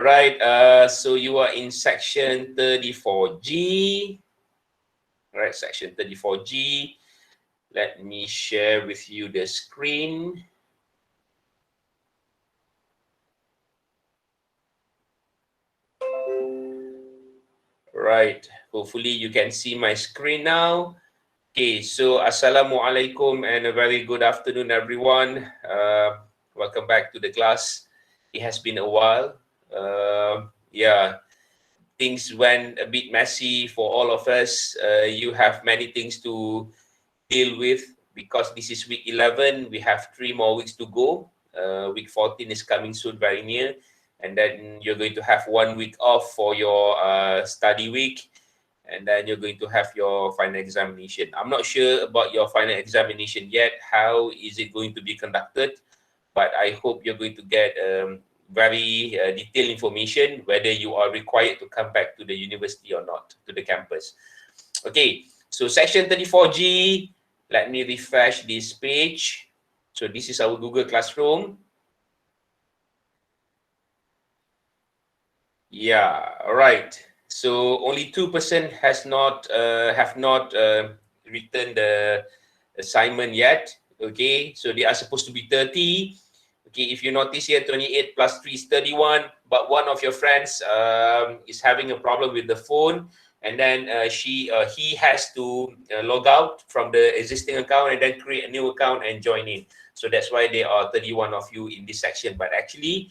Right, so you are in section 34G. All right, section 34G. Let me share with you the screen. Right, hopefully you can see my screen now. Okay, so Assalamualaikum and a very good afternoon, everyone. Welcome back to the class. It has been a while. Yeah, things went a bit messy for all of us. You have many things to deal with because this is week 11. We have 3 more weeks to go. Week 14 is coming soon, very near. And then you're going to have 1 week off for your study week. And then you're going to have your final examination. I'm not sure about your final examination yet. How is it going to be conducted? But I hope you're going to get very detailed information whether you are required to come back to the university or not, to the campus. Okay, so section 34G, let me refresh this page. So this is our Google Classroom. Yeah, all right. So only 2% have not written the assignment yet. Okay, so they are supposed to be 30. Okay, if you notice here, 28 plus 3 is 31. But one of your friends is having a problem with the phone, and then he has to log out from the existing account and then create a new account and join in. So that's why there are 31 of you in this section. But actually,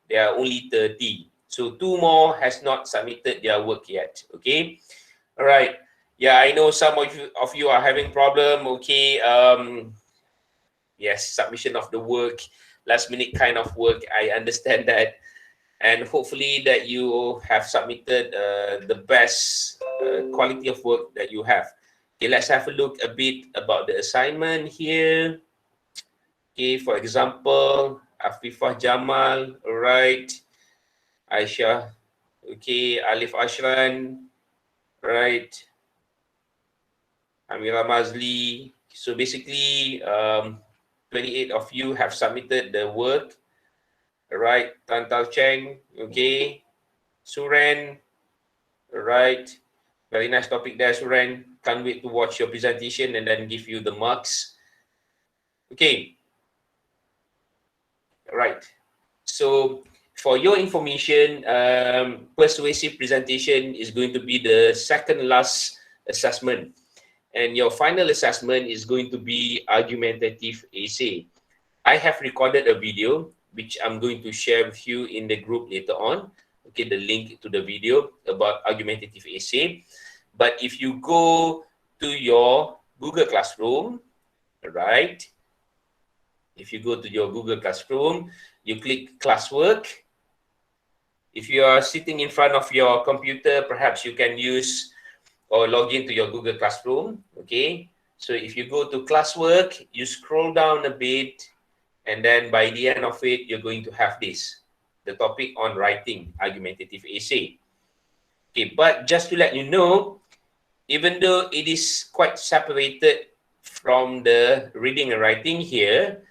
there are only 30. So 2 more has not submitted their work yet. Okay. All right. Yeah, I know some of you are having problem. Okay. Yes, submission of the work, last minute kind of work. I understand that. And hopefully that you have submitted the best quality of work that you have. Okay, let's have a look a bit about the assignment here. Okay, for example, Afifah Jamal, all right. Aisyah, okay, Alif Ashran, right, Amira Mazli. So basically, 28 of you have submitted the work, right? Tan Tao Cheng, okay, Suren, right, very nice topic there, Suren. Can't wait to watch your presentation and then give you the marks. Okay, right. So for your information, persuasive presentation is going to be the second last assessment. And your final assessment is going to be argumentative essay. I have recorded a video, which I'm going to share with you in the group later on. Okay, the link to the video about argumentative essay. But if you go to your Google Classroom, right? If you go to your Google Classroom, you click classwork. If you are sitting in front of your computer, perhaps you can use or log into your Google Classroom. Okay, so if you go to classwork, you scroll down a bit, and then by the end of it, you're going to have this, the topic on writing argumentative essay. Okay, but just to let you know, even though it is quite separated from the reading and writing here,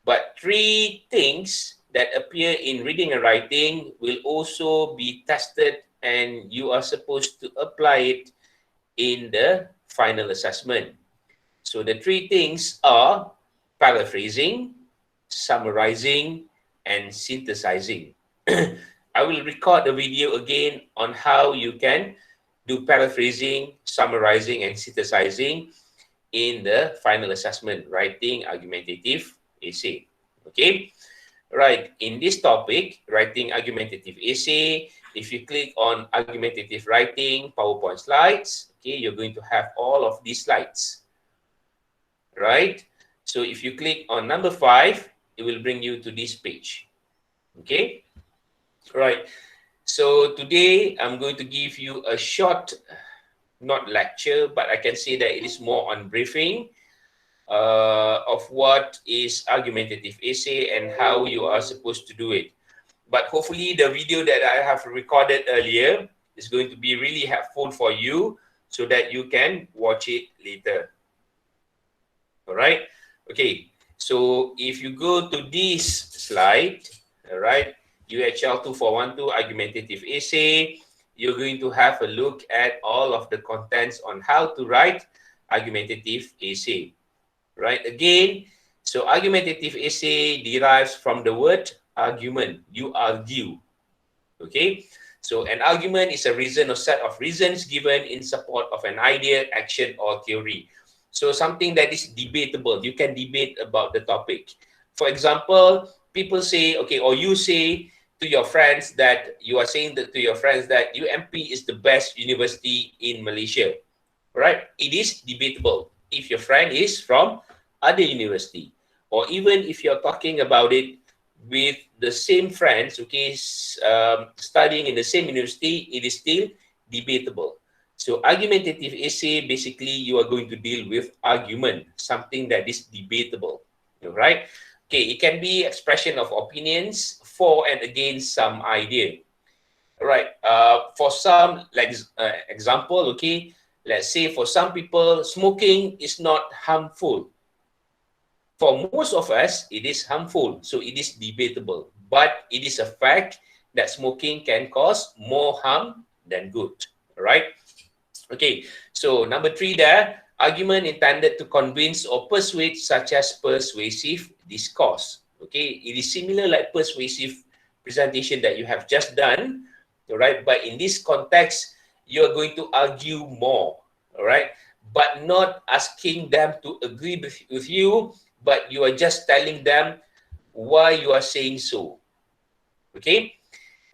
but 3 things that appear in reading and writing will also be tested, and you are supposed to apply it in the final assessment. So the 3 things are paraphrasing, summarizing, and synthesizing. I will record a video again on how you can do paraphrasing, summarizing, and synthesizing in the final assessment, writing argumentative essay. Okay, right. In this topic, writing argumentative essay, if you click on argumentative writing, PowerPoint slides, okay, you're going to have all of these slides, right? So if you click on number 5, it will bring you to this page, okay? Right. So today, I'm going to give you a short, not lecture, but I can say that it is more on briefing of what is argumentative essay and how you are supposed to do it. But hopefully the video that I have recorded earlier is going to be really helpful for you so that you can watch it later. All right. Okay. So if you go to this slide, all right, UHL 2412 argumentative essay, you're going to have a look at all of the contents on how to write argumentative essay. Right? Again, so argumentative essay derives from the word argument. You argue. Okay? So an argument is a reason or set of reasons given in support of an idea, action, or theory. So something that is debatable. You can debate about the topic. For example, people say, okay, or you say to your friends that you are saying that to your friends that UMP is the best university in Malaysia. Right? It is debatable if your friend is from other university, or even if you're talking about it with the same friends, okay, studying in the same university, it is still debatable. So argumentative essay, basically you are going to deal with argument, something that is debatable, right? Okay, it can be expression of opinions for and against some idea. Right. For some, like example, okay, let's say for some people, smoking is not harmful. For most of us, it is harmful, so it is debatable. But it is a fact that smoking can cause more harm than good. All right. Okay. So number 3 there, argument intended to convince or persuade, such as persuasive discourse. Okay. It is similar like persuasive presentation that you have just done. All right. But in this context, you are going to argue more. All right. But not asking them to agree with you, but you are just telling them why you are saying so. Okay.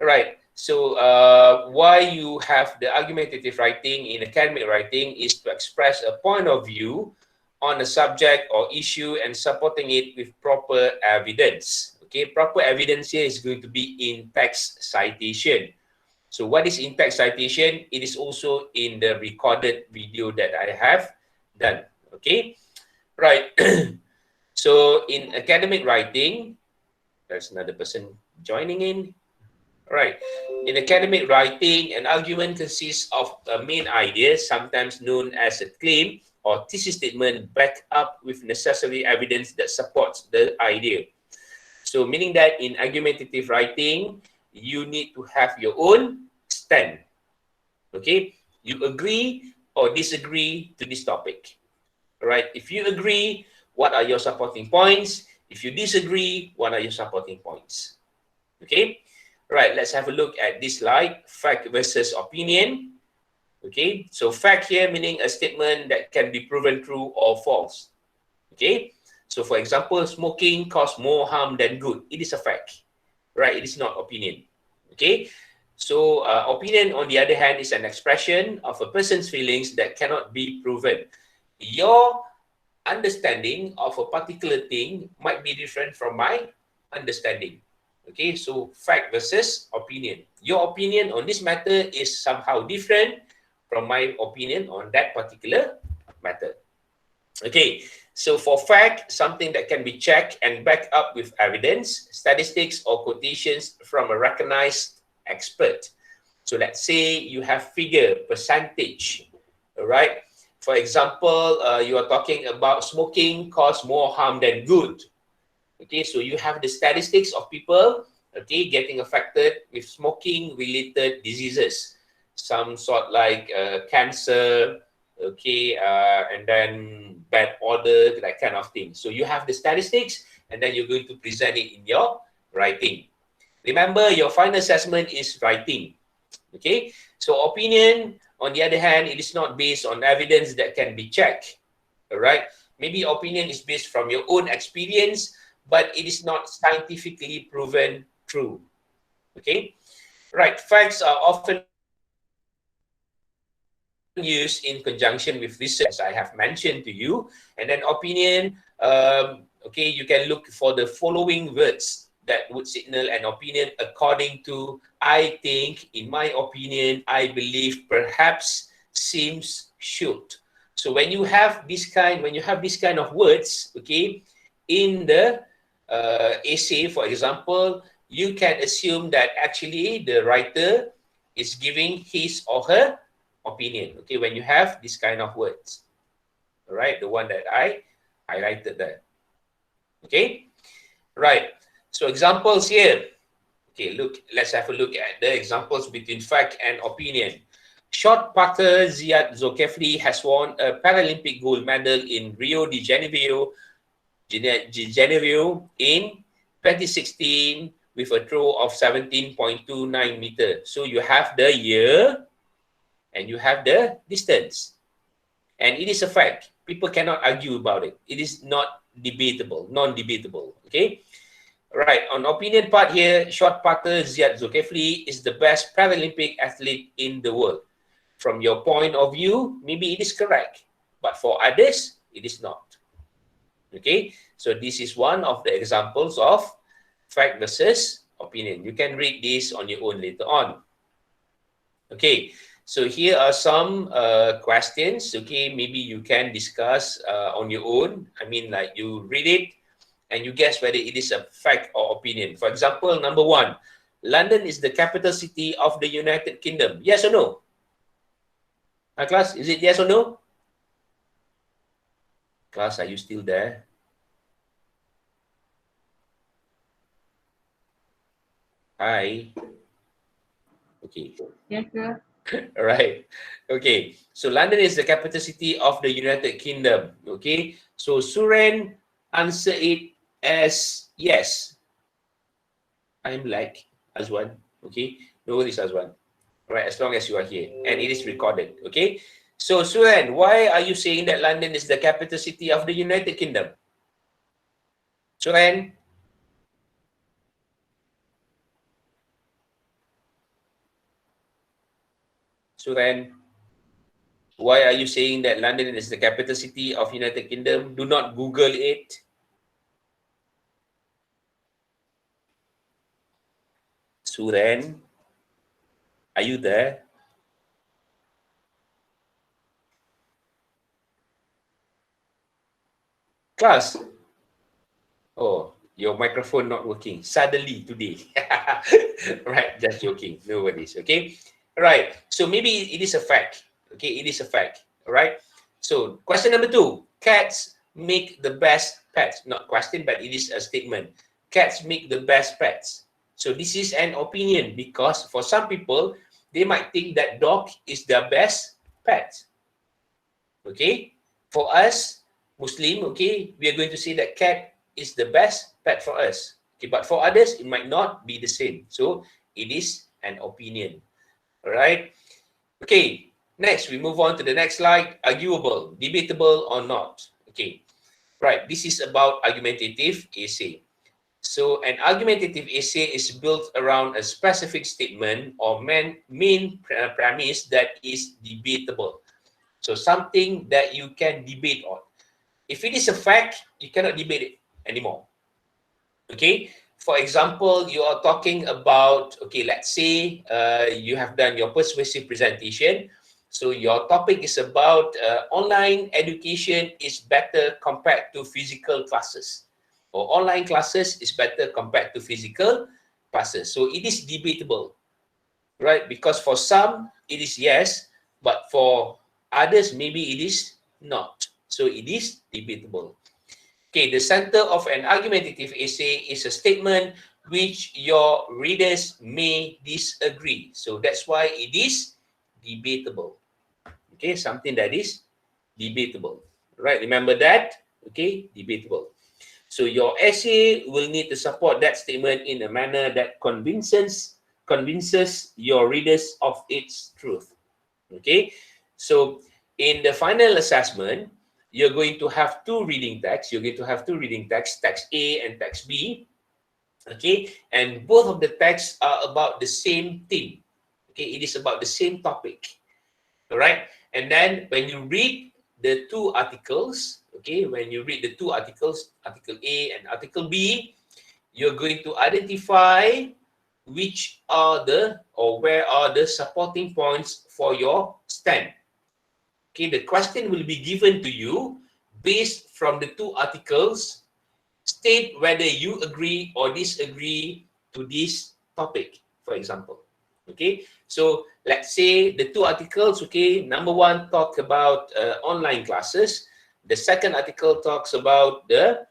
All right. So why you have the argumentative writing in academic writing is to express a point of view on a subject or issue and supporting it with proper evidence. Okay, proper evidence here is going to be in text citation. So what is in text citation? It is also in the recorded video that I have done. Okay, right. So in academic writing, there's another person joining in. Right. In academic writing, an argument consists of a main idea, sometimes known as a claim or thesis statement, backed up with necessary evidence that supports the idea. So meaning that in argumentative writing, you need to have your own stand. Okay? You agree or disagree to this topic. All right? If you agree, what are your supporting points? If you disagree, what are your supporting points? Okay? Right, let's have a look at this slide, fact versus opinion. Okay, so fact here meaning a statement that can be proven true or false. Okay, so for example, smoking causes more harm than good. It is a fact, right? It is not opinion. Okay, so opinion on the other hand is an expression of a person's feelings that cannot be proven. Your understanding of a particular thing might be different from my understanding. Okay, so fact versus opinion. Your opinion on this matter is somehow different from my opinion on that particular matter. Okay, so for fact, something that can be checked and backed up with evidence, statistics, or quotations from a recognized expert. So let's say you have figure, percentage, all right? For example, you are talking about smoking cause more harm than good. Okay, so you have the statistics of people, okay, getting affected with smoking-related diseases, some sort like cancer, okay, and then bad odor, that kind of thing. So you have the statistics, and then you're going to present it in your writing. Remember, your final assessment is writing. Okay, so opinion, on the other hand, it is not based on evidence that can be checked. All right, maybe opinion is based from your own experience, but it is not scientifically proven true. Okay? Right. Facts are often used in conjunction with research, as I have mentioned to you. And then opinion, okay, you can look for the following words that would signal an opinion according to I think, in my opinion, I believe, perhaps, seems, should. So when you have this kind of words, okay, in the essay, for example, you can assume that actually the writer is giving his or her opinion. Okay, when you have this kind of words, all right, the one that I highlighted there. Okay, right. So examples here. Okay, let's have a look at the examples between fact and opinion. Shot putter Ziad Zulkifli has won a Paralympic gold medal in Rio de Janeiro, in 2016 with a throw of 17.29 meters. So you have the year and you have the distance. And it is a fact. People cannot argue about it. It is not debatable, non-debatable. Okay. Right, on opinion part here, shot putter Ziad Zulkifli is the best Paralympic athlete in the world. From your point of view, maybe it is correct, but for others, it is not. Okay, so this is one of the examples of fact versus opinion. You can read this on your own later on. Okay, so here are some questions. Okay, maybe you can discuss on your own. I mean, like you read it and you guess whether it is a fact or opinion. For example, number 1, London is the capital city of the United Kingdom. Yes or no? Class, is it yes or no? Class, are you still there? Hi. Okay. Yes, sir. All right. Okay. So London is the capital city of the United Kingdom. Okay. So Suren answer it as yes. I'm like Azwan. Okay. No worries, Azwan. All right. As long as you are here and it is recorded. Okay. So Suren, why are you saying that London is the capital city of the United Kingdom? Suren? Suren? Why are you saying that London is the capital city of United Kingdom? Do not Google it. Suren, are you there? Class? Oh, your microphone not working suddenly today. Right, just joking. No worries, okay? Right, so maybe it is a fact. Okay, it is a fact. All right. So question number 2, cats make the best pets. Not question, but it is a statement. Cats make the best pets. So this is an opinion because for some people, they might think that dog is their best pet. Okay. For us, Muslim, okay, we are going to say that cat is the best pet for us. Okay, but for others, it might not be the same. So it is an opinion. All right. Okay. Next, we move on to the next slide. Arguable, debatable or not. Okay. Right. This is about argumentative essay. So an argumentative essay is built around a specific statement or main premise that is debatable. So something that you can debate on. If it is a fact, you cannot debate it anymore. Okay. For example, you are talking about, okay, let's say you have done your persuasive presentation. So your topic is about online education is better compared to physical classes. Or online classes is better compared to physical classes. So it is debatable, right? Because for some, it is yes, but for others, maybe it is not. So it is debatable. Okay, the center of an argumentative essay is a statement which your readers may disagree. So that's why it is debatable. Okay, something that is debatable. Right, remember that? Okay, debatable. So your essay will need to support that statement in a manner that convinces your readers of its truth. Okay, so in the final assessment, you're going to have two reading texts. You're going to have two reading texts, text A and text B. Okay, and both of the texts are about the same theme. Okay, it is about the same topic. All right, and then when you read the two articles, okay, when you read the two articles, article A and article B, you're going to identify which are the or where are the supporting points for your stand. Okay, the question will be given to you based from the two articles. State whether you agree or disagree to this topic, for example. Okay, so let's say the two articles, okay, number 1 talk about online classes. The second article talks about the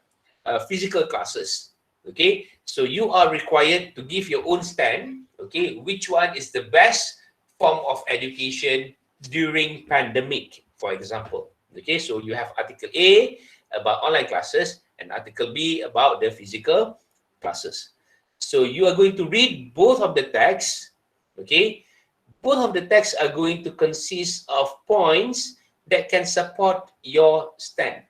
physical classes. Okay, so you are required to give your own stand. Okay, which one is the best form of education during pandemic, for example. Okay, so you have article A about online classes and article B about the physical classes. So you are going to read both of the texts. Okay, both of the texts are going to consist of points that can support your stand.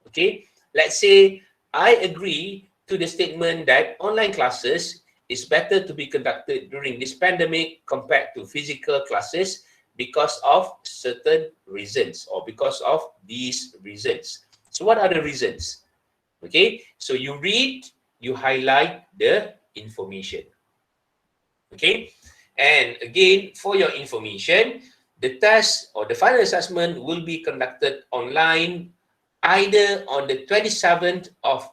Okay, let's say I agree to the statement that online classes is better to be conducted during this pandemic compared to physical classes because of certain reasons or because of these reasons. So what are the reasons? Okay, so you read, you highlight the information. Okay, and again, for your information, the test or the final assessment will be conducted online either on the 27th of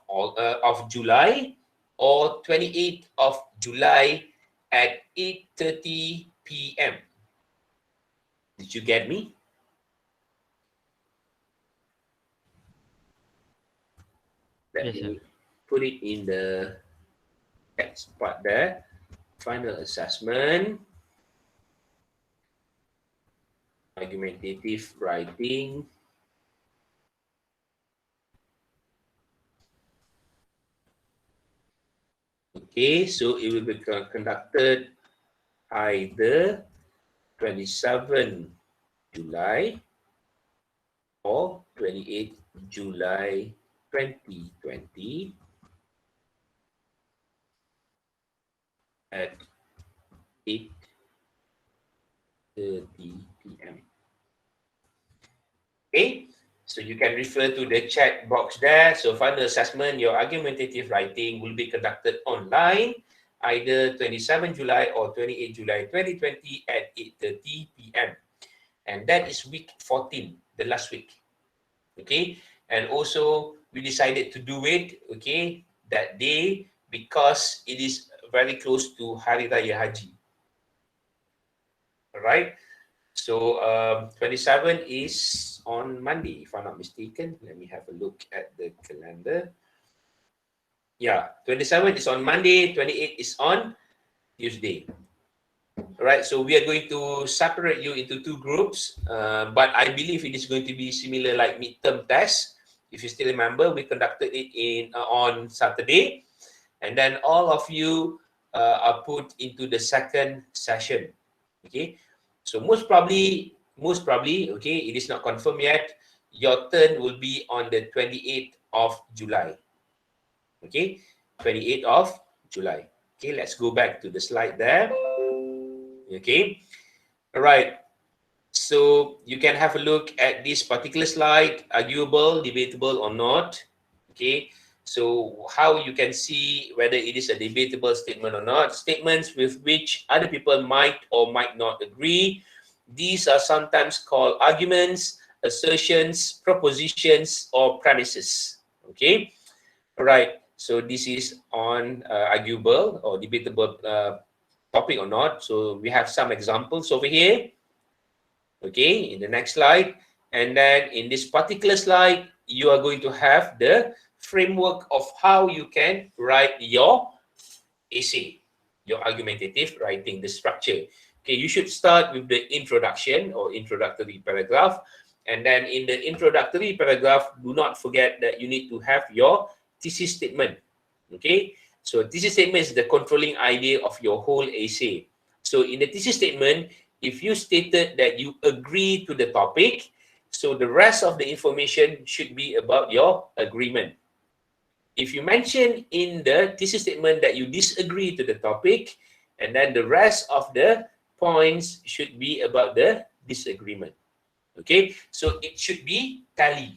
July or 28th of July at 8:30 p.m. Did you get me? Let Yes, sir. me put it in the text part there. Final assessment, argumentative writing. Okay, so it will be conducted either 27 July or 28 July 2020 at 8:30 p.m. Okay, so you can refer to the chat box there. So final assessment, your argumentative writing will be conducted online either 27 July or 28 July 2020 at 8:30 p.m. And that is week 14, the last week. Okay, and also we decided to do it, okay, that day because it is very close to Hari Raya Haji. All right, so 27 is on Monday, if I'm not mistaken. Let me have a look at the calendar. Yeah, 27 is on Monday, 28 is on Tuesday. All right, so we are going to separate you into two groups, but I believe it is going to be similar like midterm test. If you still remember, we conducted it on Saturday, and then all of you are put into the second session. Okay, so most probably, okay, it is not confirmed yet. Your turn will be on the 28th of July. Okay, 28th of July. Okay, let's go back to the slide there. Okay, all right. So you can have a look at this particular slide, arguable, debatable or not. Okay, so how you can see whether it is a debatable statement or not. Statements with which other people might or might not agree. These are sometimes called arguments, assertions, propositions, or premises. Okay, all right. So this is on arguable or debatable topic or not. So we have some examples over here. Okay, in the next slide. And then in this particular slide, you are going to have the framework of how you can write your essay, your argumentative writing, the structure. Okay, you should start with the introduction or introductory paragraph. And then in the introductory paragraph, do not forget that you need to have your thesis statement. Okay, so thesis statement is the controlling idea of your whole essay. So in the thesis statement, if you stated that you agree to the topic, so the rest of the information should be about your agreement. If you mention in the thesis statement that you disagree to the topic, and then the rest of the points should be about the disagreement. Okay, so it should be tally.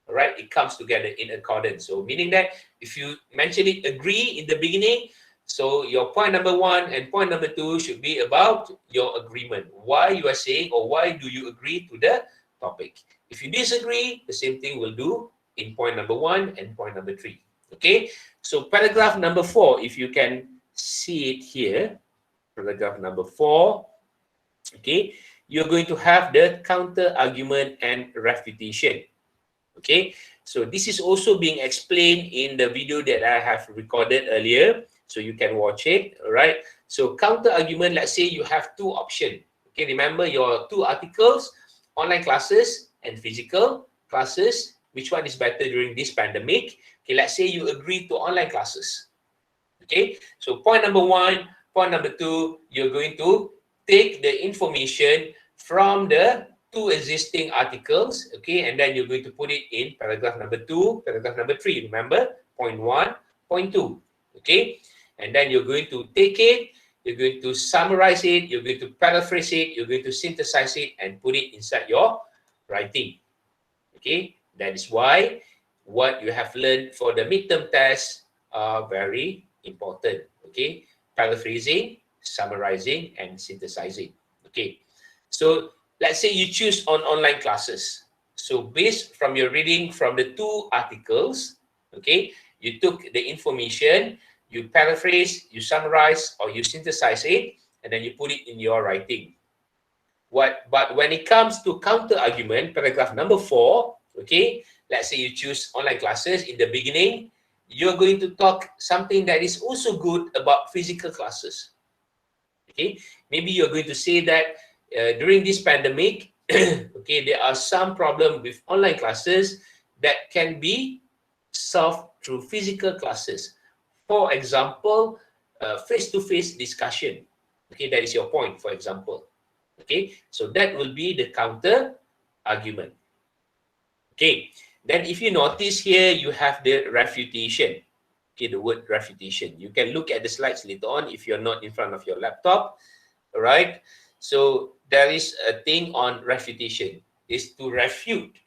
All right, it comes together in accordance. So meaning that if you mention it agree in the beginning, so your point number 1 and point number 2 should be about your agreement. Why you are saying or why do you agree to the topic? If you disagree, the same thing will do in point number 1 and point number 3. Okay, so paragraph number 4, if you can see it here, paragraph number 4, okay, you're going to have the counter argument and refutation. Okay, So this is also being explained in the video that I have recorded earlier. So you can watch it, all right? So counter argument, let's say you have two options. Okay, remember your two articles, online classes and physical classes. Which one is better during this pandemic? Okay, let's say you agree to online classes. Okay, so point number one, point number two, you're going to take the information from the two existing articles, okay, and then you're going to put it in paragraph number two, paragraph number three. Remember, point one, point two, okay, and then you're going to take it, you're going to summarize it, you're going to paraphrase it, you're going to synthesize it and put it inside your writing. Okay, that is why what you have learned for the midterm test are very important. Okay, paraphrasing, summarizing, and synthesizing. Okay, so let's say you choose on online classes. So based from your reading from the two articles, okay, you took the information, you paraphrase, you summarize, or you synthesize it, and then you put it in your writing. But when it comes to counter argument, paragraph number 4, okay, let's say you choose online classes. In the beginning, you're going to talk something that is also good about physical classes. Okay, maybe you're going to say that during this pandemic, okay, there are some problem with online classes that can be solved through physical classes. For example, face-to-face discussion. Okay, that is your point, for example. Okay, so that will be the counter argument. Okay, then if you notice here, you have the refutation. Okay, the word refutation. You can look at the slides later on if you're not in front of your laptop. All right, so there is a thing on refutation. Is to refute.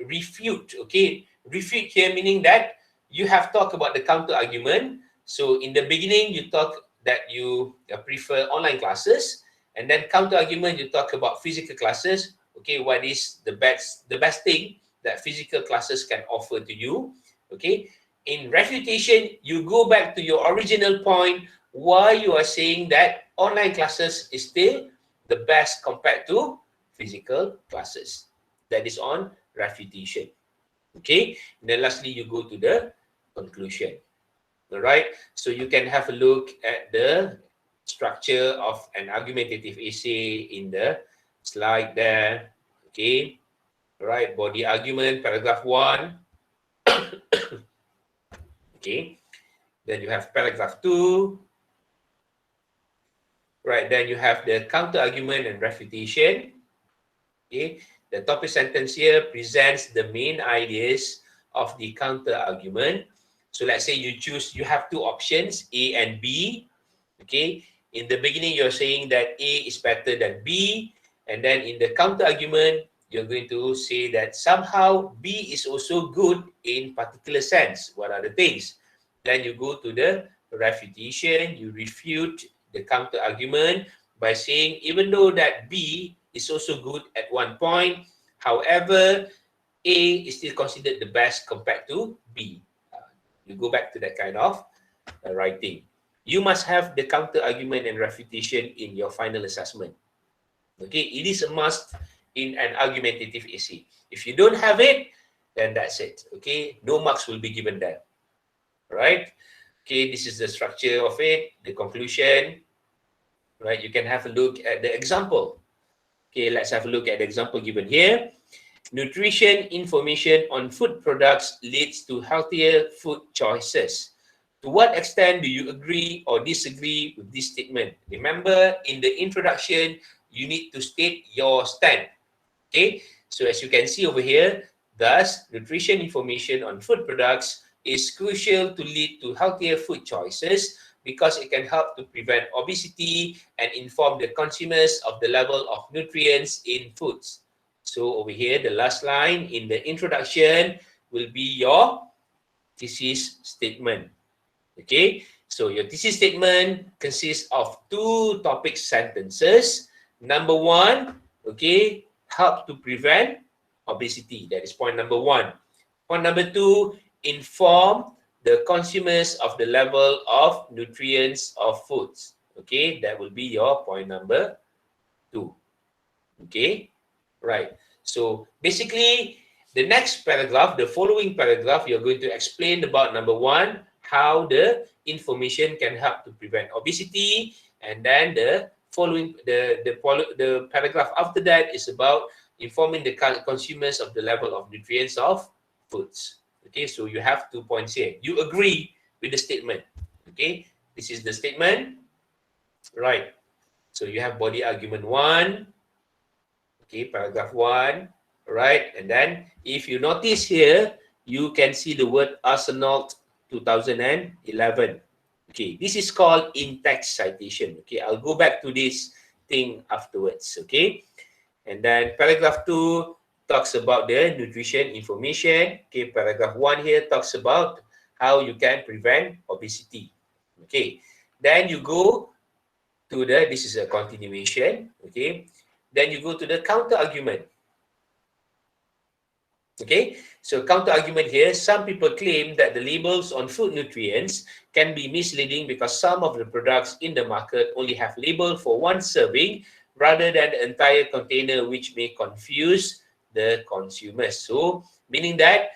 Okay, refute here meaning that you have talked about the counter argument. So in the beginning, you talk that you prefer online classes. And then counter argument, you talk about physical classes. Okay, what is the best thing that physical classes can offer to you? Okay, in refutation, you go back to your original point why you are saying that online classes is still the best compared to physical classes. That is on refutation. Okay, and then lastly, you go to the conclusion. All right, so you can have a look at the structure of an argumentative essay in the slide there. Okay, all right, body argument, paragraph 1. Okay, then you have paragraph 2. Right, then you have the counter argument and refutation. Okay, the topic sentence here presents the main ideas of the counter argument. So let's say you have two options, A and B. Okay, in the beginning, you're saying that A is better than B. And then in the counter argument, you're going to say that somehow B is also good in particular sense. What are the things? Then you go to the refutation, you refute the counter argument by saying even though that B is also good at one point, however, A is still considered the best compared to B. You go back to that kind of writing. You must have the counter argument and refutation in your final assessment. Okay, it is a must in an argumentative essay. If you don't have it, then that's it. Okay, no marks will be given there. Right? Okay, this is the structure of it, the conclusion. Right, you can have a look at the example. Okay, let's have a look at the example given here. Nutrition information on food products leads to healthier food choices. To what extent do you agree or disagree with this statement? Remember, in the introduction, you need to state your stand. Okay, so as you can see over here, thus, nutrition information on food products is crucial to lead to healthier food choices because it can help to prevent obesity and inform the consumers of the level of nutrients in foods. So over here, the last line in the introduction will be your thesis statement. Okay, so your thesis statement consists of two topic sentences. Number 1, okay, help to prevent obesity. That is point number 1. Point number 2, inform the consumers of the level of nutrients of foods. Okay, that will be your point number 2. Okay, right. So basically, The next paragraph, the following paragraph, you're going to explain about number one, how the information can help to prevent obesity, and then the following the paragraph after that is about informing the consumers of the level of nutrients of foods. Okay, so you have 2 points here. You agree with the statement. Okay, this is the statement, right? So you have body argument one. Okay, paragraph one, right? And then if you notice here, you can see the word Arsenault 2011. Okay, this is called in-text citation. Okay, I'll go back to this thing afterwards. Okay, and then paragraph two talks about the nutrition information. Okay, paragraph one here talks about how you can prevent obesity. Okay, then you go to this is a continuation. Okay, then you go to the counter argument. Okay, so counter argument here, some people claim that the labels on food nutrients can be misleading because some of the products in the market only have label for one serving rather than the entire container, which may confuse the consumers. So, meaning that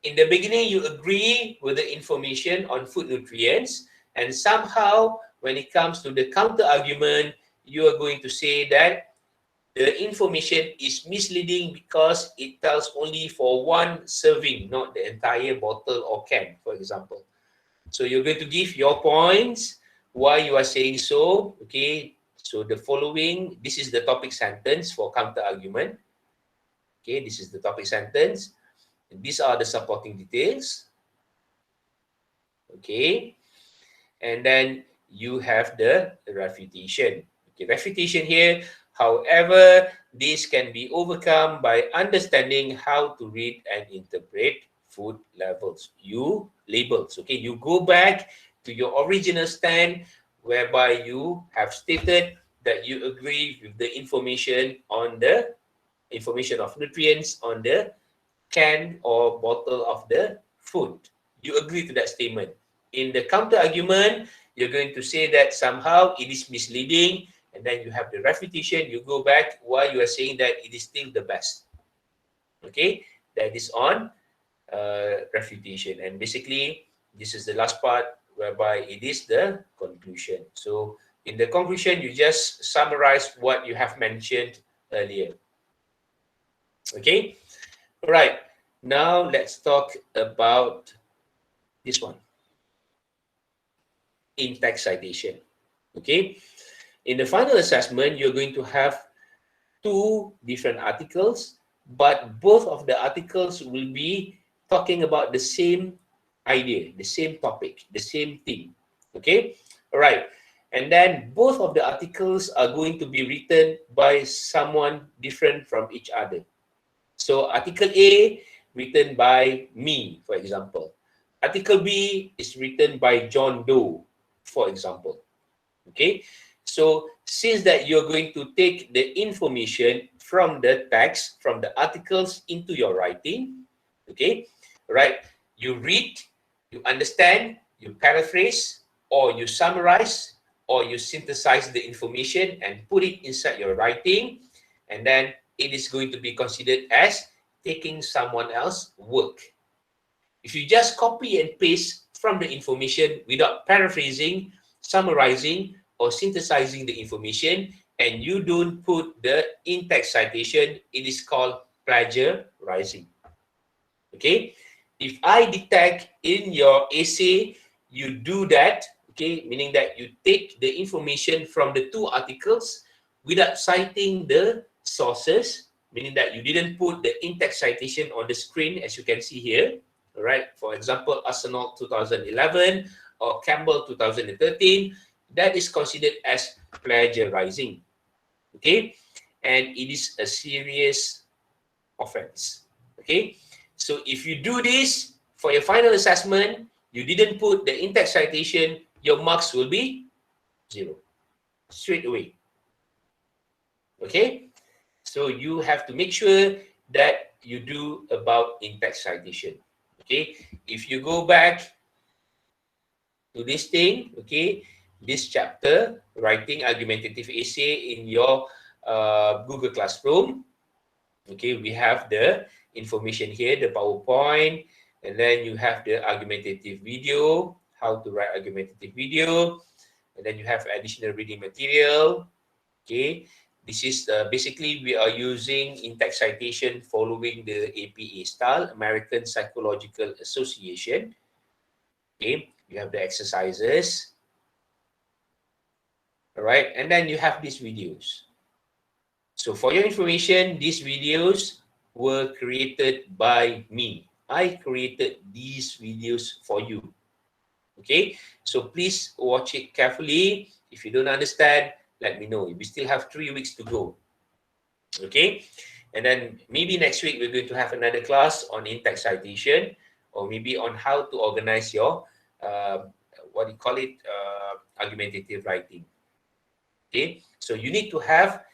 in the beginning, you agree with the information on food nutrients, and somehow when it comes to the counter argument, you are going to say that the information is misleading because it tells only for one serving, not the entire bottle or can, for example. So you're going to give your points, why you are saying so. Okay, so the following, this is the topic sentence for counter argument. Okay, this is the topic sentence. These are the supporting details. Okay, and then you have the refutation. Okay, refutation here, however, this can be overcome by understanding how to read and interpret food labels. Okay, you go back to your original stand whereby you have stated that you agree with the information on the information of nutrients on the can or bottle of the food. You agree to that statement. In the counter argument, you're going to say that somehow it is misleading, and then you have the refutation. You go back why you are saying that it is still the best. Okay, that is on refutation, and basically this is the last part whereby it is the conclusion. So in the conclusion, you just summarize what you have mentioned earlier. Okay, all right. Now let's talk about this one. In-text citation. Okay, in the final assessment, you're going to have two different articles, but both of the articles will be talking about the same idea, the same topic, the same thing. Okay, all right. And then both of the articles are going to be written by someone different from each other. So article A written by me, for example. Article B is written by John Doe, for example. Okay, so since that you're going to take the information from the text, from the articles into your writing, okay, right? You read, you understand, you paraphrase, or you summarize, or you synthesize the information and put it inside your writing, and then it is going to be considered as taking someone else's work. If you just copy and paste from the information without paraphrasing, summarizing, or synthesizing the information, and you don't put the in-text citation, it is called plagiarizing. Okay? If I detect in your essay, you do that, okay, meaning that you take the information from the two articles without citing the sources, meaning that you didn't put the in-text citation on the screen, as you can see here. All right, for example, Arsenault 2011 or Campbell 2013, that is considered as plagiarizing. Okay, and it is a serious offense. Okay, so if you do this for your final assessment, you didn't put the in-text citation, your marks will be 0 straight away. Okay, so you have to make sure that you do about in-text citation. Okay, if you go back to this thing, okay, this chapter, writing argumentative essay in your Google Classroom, okay, we have the information here, the PowerPoint, and then you have the argumentative video, how to write argumentative video, and then you have additional reading material. Okay, this is basically we are using in-text citation following the APA style, American Psychological Association. Okay, you have the exercises. All right, and then you have these videos. So for your information, these videos were created by me. I created these videos for you. Okay, so please watch it carefully. If you don't understand, let me know. We still have 3 weeks to go. Okay, and then maybe next week we're going to have another class on in-text citation, or maybe on how to organize your what do you call it, argumentative writing. Okay, so you need to have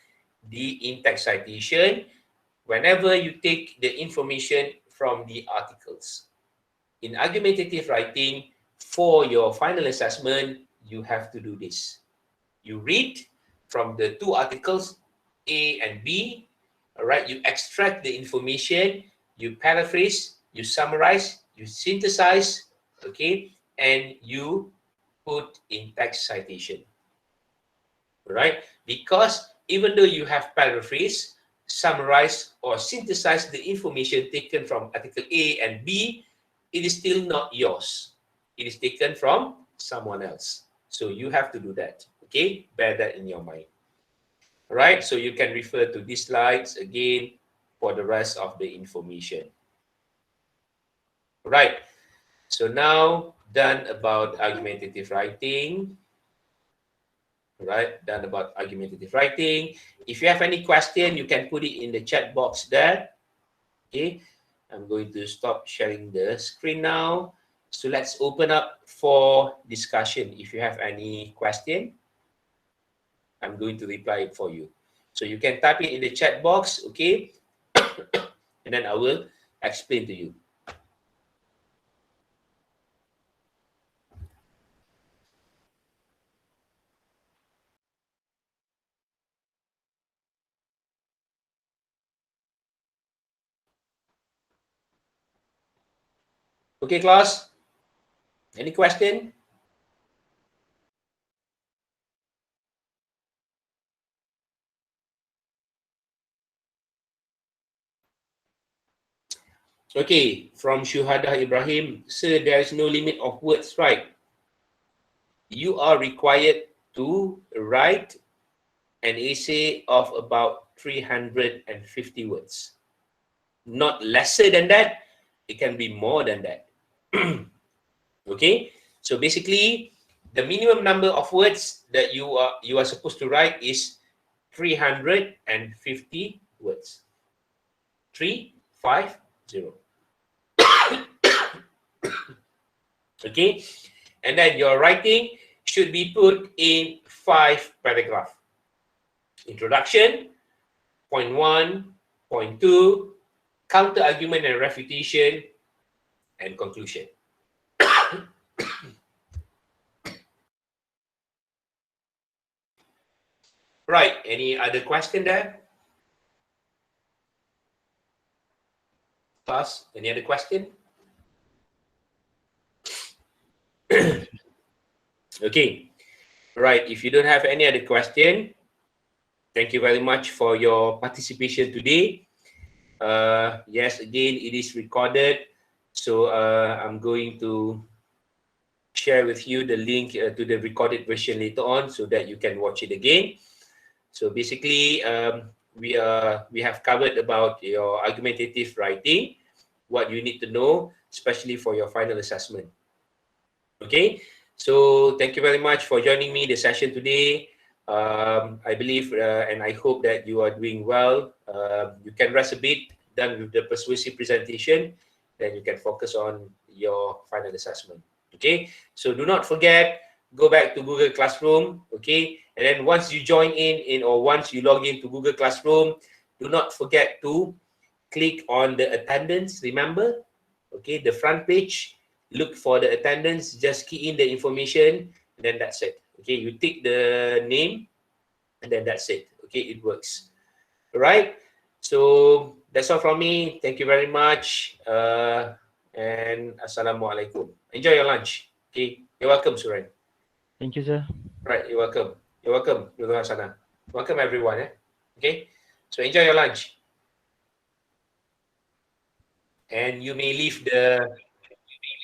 the in-text citation whenever you take the information from the articles. In argumentative writing, for your final assessment, you have to do this. You read from the two articles, A and B, all right? You extract the information, you paraphrase, you summarize, you synthesize, okay? And you put in text citation, all right? Because even though you have paraphrase, summarize, or synthesize the information taken from article A and B, it is still not yours. It is taken from someone else. So you have to do that. Okay, bear that in your mind. All right, so you can refer to these slides again for the rest of the information. All right, so now done about argumentative writing. All right, done about argumentative writing. If you have any question, you can put it in the chat box there. Okay, I'm going to stop sharing the screen now. So let's open up for discussion. If you have any question, I'm going to reply it for you. So you can type it in the chat box, okay? And then I will explain to you. Okay, class? Any question? Okay, from Shuhada Ibrahim, sir, there is no limit of words, right? You are required to write an essay of about 350 words. Not lesser than that, it can be more than that. Okay, so basically, the minimum number of words that you are supposed to write is 350 words. 350. Okay, and then your writing should be put in 5 paragraphs. Introduction, point 1, point 2, counter argument and refutation, and conclusion. Right, any other question there? Class, any other question? Okay, right, if you don't have any other question, thank you very much for your participation today. Yes, again, it is recorded. So I'm going to share with you the link to the recorded version later on so that you can watch it again. So basically, we have covered about your argumentative writing, what you need to know, especially for your final assessment. Okay, so thank you very much for joining me the session today. I believe and I hope that you are doing well. You can rest a bit, done with the persuasive presentation, then you can focus on your final assessment. Okay, so do not forget, go back to Google Classroom. Okay, and then once you join in or once you log into Google Classroom, do not forget to click on the attendance. Remember, okay, the front page. Look for the attendance, just key in the information, and then that's it. Okay, you tick the name, and then that's it. Okay, it works. All right. So That's all from me. Thank you very much. And Assalamualaikum. Enjoy your lunch. Okay. You're welcome, Suren. Thank you, sir. Right. You're welcome. You're welcome, Nurul Hasana. Welcome, everyone. Okay. So enjoy your lunch. And you may leave the